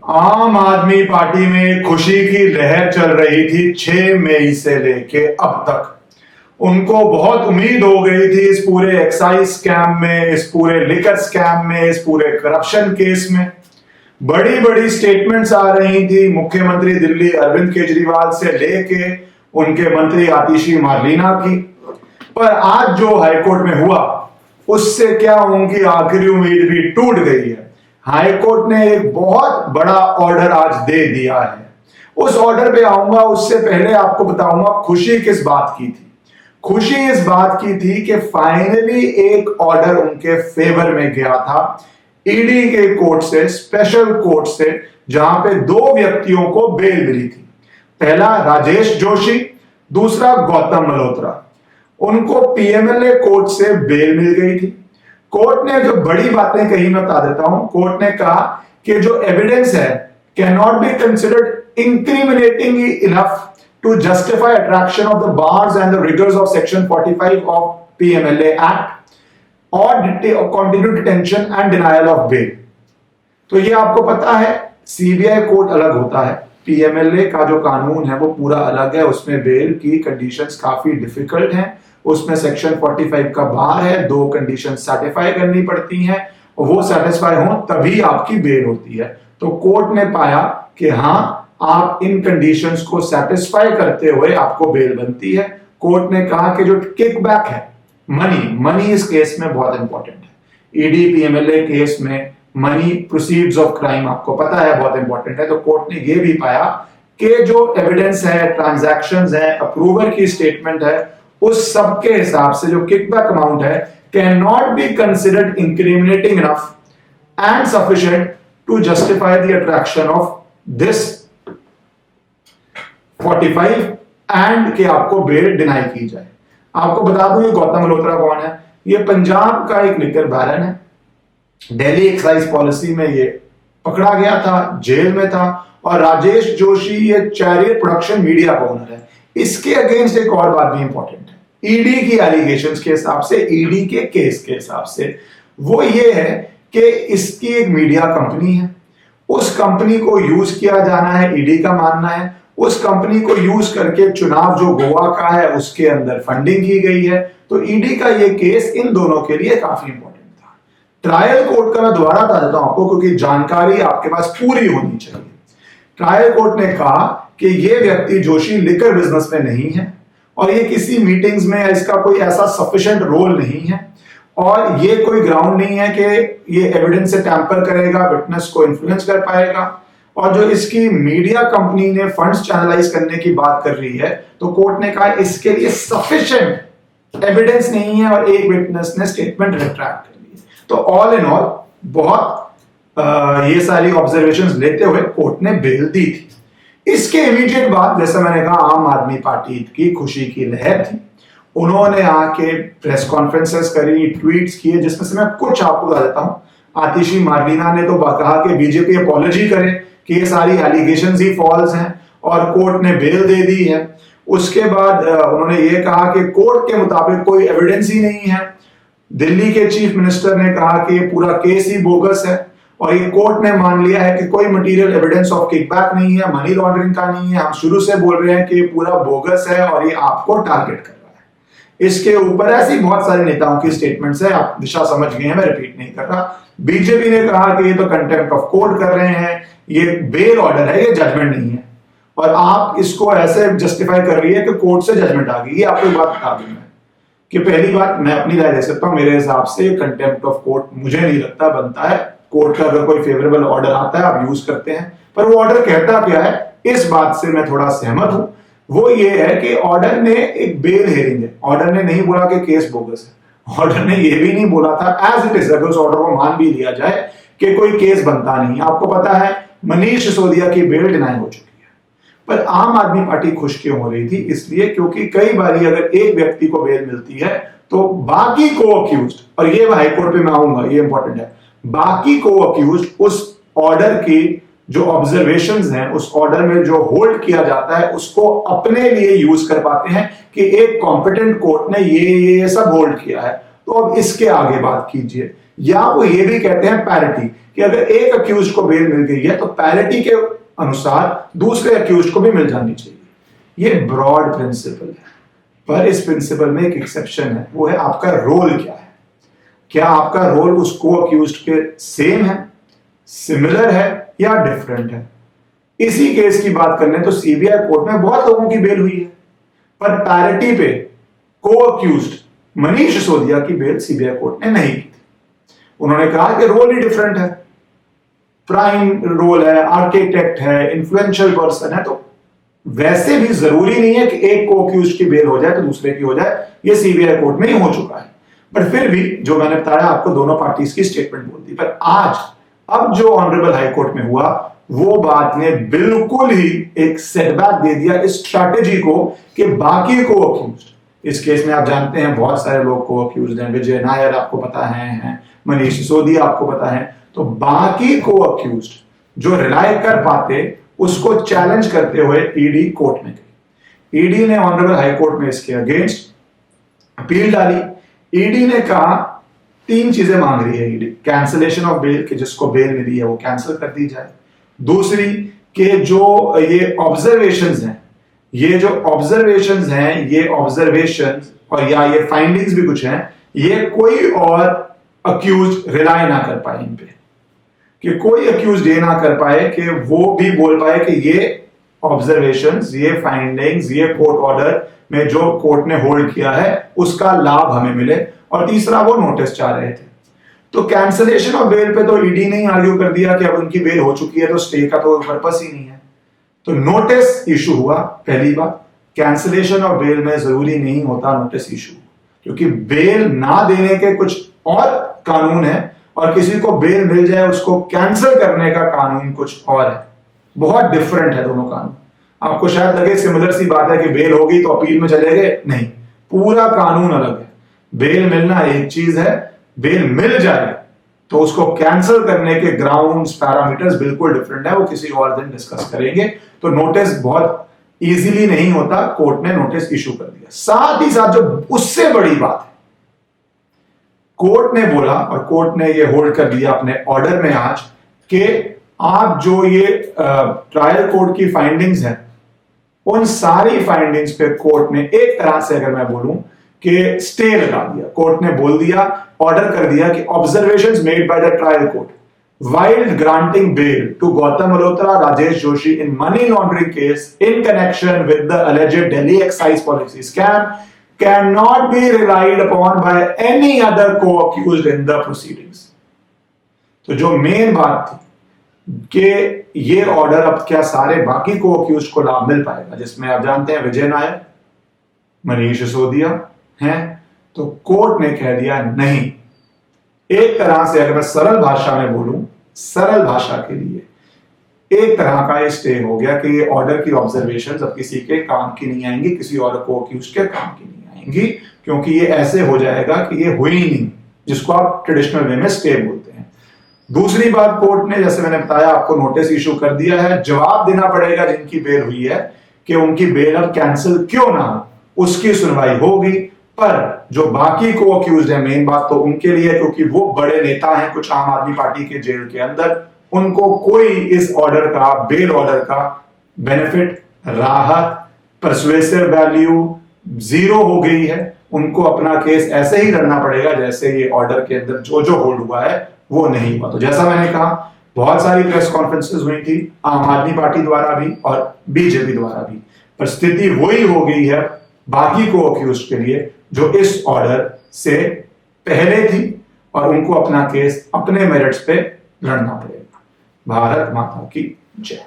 आम आदमी पार्टी में खुशी की लहर चल रही थी 6 मई से लेके अब तक। उनको बहुत उम्मीद हो गई थी इस पूरे एक्साइज स्कैम में, इस पूरे लिकर स्कैम में, इस पूरे करप्शन केस में। बड़ी बड़ी स्टेटमेंट्स आ रही थी मुख्यमंत्री दिल्ली अरविंद केजरीवाल से लेके उनके मंत्री आतिशी मार्लिना की। पर आज जो हाईकोर्ट में हुआ उससे क्या उनकी आखिरी उम्मीद भी टूट गई है। हाईकोर्ट ने एक बहुत बड़ा ऑर्डर आज दे दिया है। उस ऑर्डर पे आऊंगा, उससे पहले आपको बताऊंगा खुशी किस बात की थी। खुशी इस बात की थी कि फाइनली एक ऑर्डर उनके फेवर में गया था ईडी के कोर्ट से, स्पेशल कोर्ट से, जहां पे 2 व्यक्तियों को बेल मिली थी। पहला राजेश जोशी, दूसरा गौतम मल्होत्रा। उनको पीएमएलए कोर्ट से बेल मिल गई थी। कोर्ट ने जो बड़ी बातें कही मैं बता देता हूं। कोर्ट ने कहा कि जो एविडेंस है can not be considered incriminating enough to justify attraction of the bars and the rigours of section 45 ऑफ पीएमएलए एक्ट और continue detention and denial of bail. तो ये आपको पता है सीबीआई कोर्ट अलग होता है, पीएमएलए का जो कानून है वो पूरा अलग है। उसमें बेल की कंडीशंस काफी डिफिकल्ट हैं। उसमें सेक्शन 45 का बार है, 2 कंडीशन सेटिस्फाई करनी पड़ती हैं और वो सेटिस्फाई हो तभी आपकी बेल होती है। तो कोर्ट ने पाया कि हां, आप इन कंडीशंस को सेटिस्फाई करते हुए आपको बेल बनती है। कोर्ट ने कहा कि जो किकबैक है, मनी इस केस में बहुत इंपॉर्टेंट है। ईडी पीएमएलए केस में मनी प्रोसीड्स ऑफ क्राइम आपको पता है बहुत इंपॉर्टेंट है। तो कोर्ट ने यह भी पाया कि जो एविडेंस है, ट्रांजैक्शंस है, अप्रूवर की स्टेटमेंट है, उस सब के हिसाब से जो किकबैक अमाउंट है can not be considered incriminating enough and sufficient to justify the attraction of this 45 and कि आपको बेल डिनाई की जाए। आपको बता दूं ये गौतम मल्होत्रा कौन है। ये पंजाब का एक लिकर बैरन है। दिल्ली एक्साइज पॉलिसी में ये पकड़ा गया था, जेल में था। और राजेश जोशी ये चैरियट प्रोडक्शन मीडिया का ओनर है। इसके अगेंस्ट एक और बात भी इंपॉर्टेंट है ईडी की एलिगेशंस के हिसाब से, ईडी के केस के हिसाब से, वो ये है कि इसकी एक मीडिया कंपनी है, उस कंपनी को यूज किया जाना है, ईडी का मानना है। उस कंपनी को यूज करके चुनाव जो गोवा का है उसके अंदर फंडिंग की गई है। तो ईडी का ये केस इन दोनों के लिए काफी इंपॉर्टेंट था। ट्रायल कोर्ट का मैं दोबारा बता देता हूं आपको, क्योंकि जानकारी आपके पास पूरी होनी चाहिए। ट्रायल कोर्ट ने कहा कि ये व्यक्ति जोशी लिकर बिजनेस में नहीं है और ये किसी मीटिंग्स में इसका कोई ऐसा सफिशिएंट रोल नहीं है और ये कोई ग्राउंड नहीं है कि ये एविडेंस से टैंपर करेगा, विटनेस को इन्फ्लुएंस कर पाएगा। और जो इसकी मीडिया कंपनी ने फंड्स चैनलाइज करने की बात कर रही है, तो कोर्ट ने कहा इसके लिए सफिशिएंट एविडेंस नहीं है और एक विटनेस ने स्टेटमेंट रिट्रैक्ट कर ली। तो ऑल इन ऑल बहुत ये सारी ऑब्जर्वेशंस लेते हुए कोर्ट ने बेल दी थी। इसके इमीडिएट बाद, जैसे मैंने कहा, आम आदमी पार्टी की खुशी की लहर थी। उन्होंने आके प्रेस कॉन्फ्रेंसेस करी, ट्वीट्स किए, जिसमें से मैं कुछ आपको बता देता हूं। आतिशी मार्लिना ने तो कहा कि बीजेपी अपॉलॉजी करे कि ये सारी एलिगेशंस ही फॉल्स हैं और कोर्ट ने बेल दे दी है। उसके बाद उन्होंने ये कहा कि कोर्ट के मुताबिक कोई एविडेंस ही नहीं है। दिल्ली के चीफ मिनिस्टर ने कहा कि ये पूरा केस ही बोगस है और ये कोर्ट ने मान लिया है कि कोई मटेरियल एविडेंस ऑफ किकबैक नहीं है, मनी लॉन्ड्रिंग का नहीं है। हम शुरू से बोल रहे हैं कि ये पूरा बोगस है और ये आपको टारगेट कर रहा है। इसके ऊपर ऐसी बहुत सारे नेताओं की स्टेटमेंट्स है, आप दिशा समझ गए हैं, मैं रिपीट नहीं कर रहा। बीजेपी ने कहा कि ये तो कंटेम्प्ट ऑफ कोर्ट कर रहे हैं, ये बेल ऑर्डर है, ये जजमेंट नहीं है और आप इसको ऐसे जस्टिफाई कर रही है कि कोर्ट से जजमेंट आ गई। ये आपको एक बात बता दूं मैं कि पहली बात, मैं अपनी राय दे सकता हूं, मेरे हिसाब से कंटेम्प्ट ऑफ कोर्ट मुझे नहीं लगता बनता है। कोर्ट का अगर कोई फेवरेबल ऑर्डर आता है आप यूज करते हैं, पर वो ऑर्डर कहता क्या है, इस बात से मैं थोड़ा सहमत हूं। वो ये है कि ऑर्डर ने एक बेल हेयरिंग है, ऑर्डर ने नहीं बोला कि केस बोगस है, ऑर्डर ने ये भी नहीं बोला था एज इट इज, अगर उस ऑर्डर को मान भी लिया जाए कि कोई केस बनता नहीं। आपको पता है मनीष सिसोदिया की बेल डिनाई हो चुकी है। पर आम आदमी पार्टी खुश क्यों हो रही थी? इसलिए क्योंकि कई बारी अगर एक व्यक्ति को बेल मिलती है तो बाकी को अक्यूज्ड, और ये हाईकोर्ट पे मैं आऊंगा, ये इंपॉर्टेंट है, बाकी को अक्यूज्ड उस ऑर्डर की जो ऑब्जर्वेशंस हैं, उस ऑर्डर में जो होल्ड किया जाता है, उसको अपने लिए यूज कर पाते हैं कि एक कॉम्पिटेंट कोर्ट ने ये सब होल्ड किया है, तो अब इसके आगे बात कीजिए। या वो ये भी कहते हैं पैरिटी, कि अगर एक अक्यूज को बेल मिल गई है तो पैरिटी के अनुसार दूसरे अक्यूज को भी मिल जानी चाहिए। ये ब्रॉड प्रिंसिपल है, पर इस प्रिंसिपल में एक एक्सेप्शन है, वो है आपका रोल क्या है। क्या आपका रोल उस को अक्यूज्ड के सेम है, सिमिलर है या डिफरेंट है। इसी केस की बात करने तो सीबीआई कोर्ट में बहुत लोगों की बेल हुई है, पर पैरिटी पे को अक्यूज्ड मनीष सिसोदिया की बेल सीबीआई कोर्ट ने नहीं की थी। उन्होंने कहा कि रोल ही डिफरेंट है, प्राइम रोल है, आर्किटेक्ट है, इन्फ्लुएंशियल पर्सन है, तो वैसे भी जरूरी नहीं है कि एक को अक्यूज्ड की बेल हो जाए तो दूसरे की हो जाए। ये सीबीआई कोर्ट में ही हो चुका है। बट फिर भी जो मैंने बताया आपको, दोनों पार्टीज की स्टेटमेंट बोलती, पर आज अब जो ऑनरेबल हाई कोर्ट में हुआ वो बात ने बिल्कुल ही एक सेटबैक दे दिया इस स्ट्रैटेजी को कि बाकी को अक्यूज्ड, इस केस में आप जानते हैं बहुत सारे लोग को अक्यूज्ड हैं, विजय नायर आपको पता है, मनीष सिसोदिया आपको पता है, तो बाकी को अक्यूज्ड जो रिलाय कर पाते उसको चैलेंज करते हुए ईडी कोर्ट में गई। ईडी ने ऑनरेबल हाई कोर्ट में इसके अगेंस्ट अपील डाली। ईडी ने कहा 3 चीजें मांग रही है ईडी, कैंसिलेशन ऑफ बेल, कि जिसको बेल मिली है वो कैंसिल कर दी जाए। दूसरी कि जो ये ऑब्जर्वेशंस हैं, ये ऑब्जर्वेशंस और या ये फाइंडिंग्स भी कुछ हैं, ये कोई और अक्यूज रिलाय ना कर पाए इन पे, कि कोई अक्यूज ये ना कर पाए कि वो भी बोल पाए कि ये ऑब्जर्वेशंस, ये फाइंडिंग्स, ये कोर्ट ऑर्डर में जो कोर्ट ने होल्ड किया है उसका लाभ हमें मिले। और तीसरा वो नोटिस चाह रहे थे। तो कैंसिलेशन ऑफ बेल पे तो ईडी ने आर्ग्यू कर दिया कि अब उनकी बेल हो चुकी है तो स्टे का तो पर्पस ही नहीं है, तो नोटिस इशू हुआ। पहली बात, कैंसिलेशन ऑफ बेल में जरूरी नहीं होता नोटिस इशू, क्योंकि बेल ना देने के कुछ और कानून है और किसी को बेल मिल जाए उसको कैंसिल करने का कानून कुछ और है। बहुत डिफरेंट है दोनों कानून। आपको शायद लगे सिमिलर सी बात है कि बेल होगी तो अपील में चले गए, नहीं, पूरा कानून अलग है। बेल मिलना एक चीज है, बेल मिल जाए तो उसको कैंसिल करने के ग्राउंड्स, पैरामीटर्स बिल्कुल डिफरेंट है, वो किसी और दिन डिस्कस करेंगे। तो नोटिस बहुत इजीली नहीं होता, कोर्ट ने नोटिस इशू कर दिया। साथ ही साथ जो उससे बड़ी बात है, कोर्ट ने बोला और कोर्ट ने ये होल्ड कर दिया अपने ऑर्डर में आज कि आप जो ये ट्रायल कोर्ट की फाइंडिंग्स हैं, उन सारी फाइंडिंग्स पे कोर्ट ने एक तरह से अगर मैं बोलूं कि स्टे लगा दिया। कोर्ट ने बोल दिया, ऑर्डर कर दिया कि observations made by the trial court while granting bail to Gautam Malhotra, Rajesh Joshi in money laundering case in connection with the alleged Delhi excise policy scam cannot be relied upon by any other co-accused in the proceedings। तो जो main बात थी कि ये order अब क्या सारे बाकी को-accused को लाभ मिल पाएगा, जिसमें आप जानते हैं विजय नायर, मनीष सिसोदिया हैं, तो कोर्ट ने कह दिया नहीं। एक तरह से अगर मैं सरल भाषा में बोलूं, सरल भाषा के लिए एक तरह का ये स्टे हो गया कि ये ऑर्डर की ऑब्जर्वेशंस अब किसी के काम की नहीं आएंगी, किसी और को अक्यूज्ड के काम की नहीं आएंगी, क्योंकि ये ऐसे हो जाएगा कि ये हुई नहीं, जिसको आप ट्रेडिशनल वे में स्टे बोलते हैं। दूसरी बात, कोर्ट ने जैसे मैंने बताया आपको नोटिस इशू कर दिया है, जवाब देना पड़ेगा जिनकी बेल हुई है कि उनकी बेल अब कैंसिल क्यों ना हो, उसकी सुनवाई होगी। पर जो बाकी को अक्यूज्ड है, मेन बात तो उनके लिए, क्योंकि वो बड़े नेता हैं कुछ आम आदमी पार्टी के जेल के अंदर, उनको कोई इस ऑर्डर का, बेल ऑर्डर का बेनिफिट, राहत, परसुएसिव वैल्यू जीरो हो गई है। उनको अपना केस ऐसे ही लड़ना पड़ेगा जैसे ये ऑर्डर के अंदर जो जो होल्ड हुआ है वो नहीं हुआ। तो जैसा मैंने कहा, बहुत सारी प्रेस कॉन्फ्रेंसेस हुई थी आम आदमी पार्टी द्वारा भी और बीजेपी द्वारा भी, पर स्थिति वही हो गई है बाकी को अक्यूज्ड के लिए जो इस ऑर्डर से पहले थी, और उनको अपना केस अपने मेरिट्स पे लड़ना पड़ेगा। भारत माता की जय।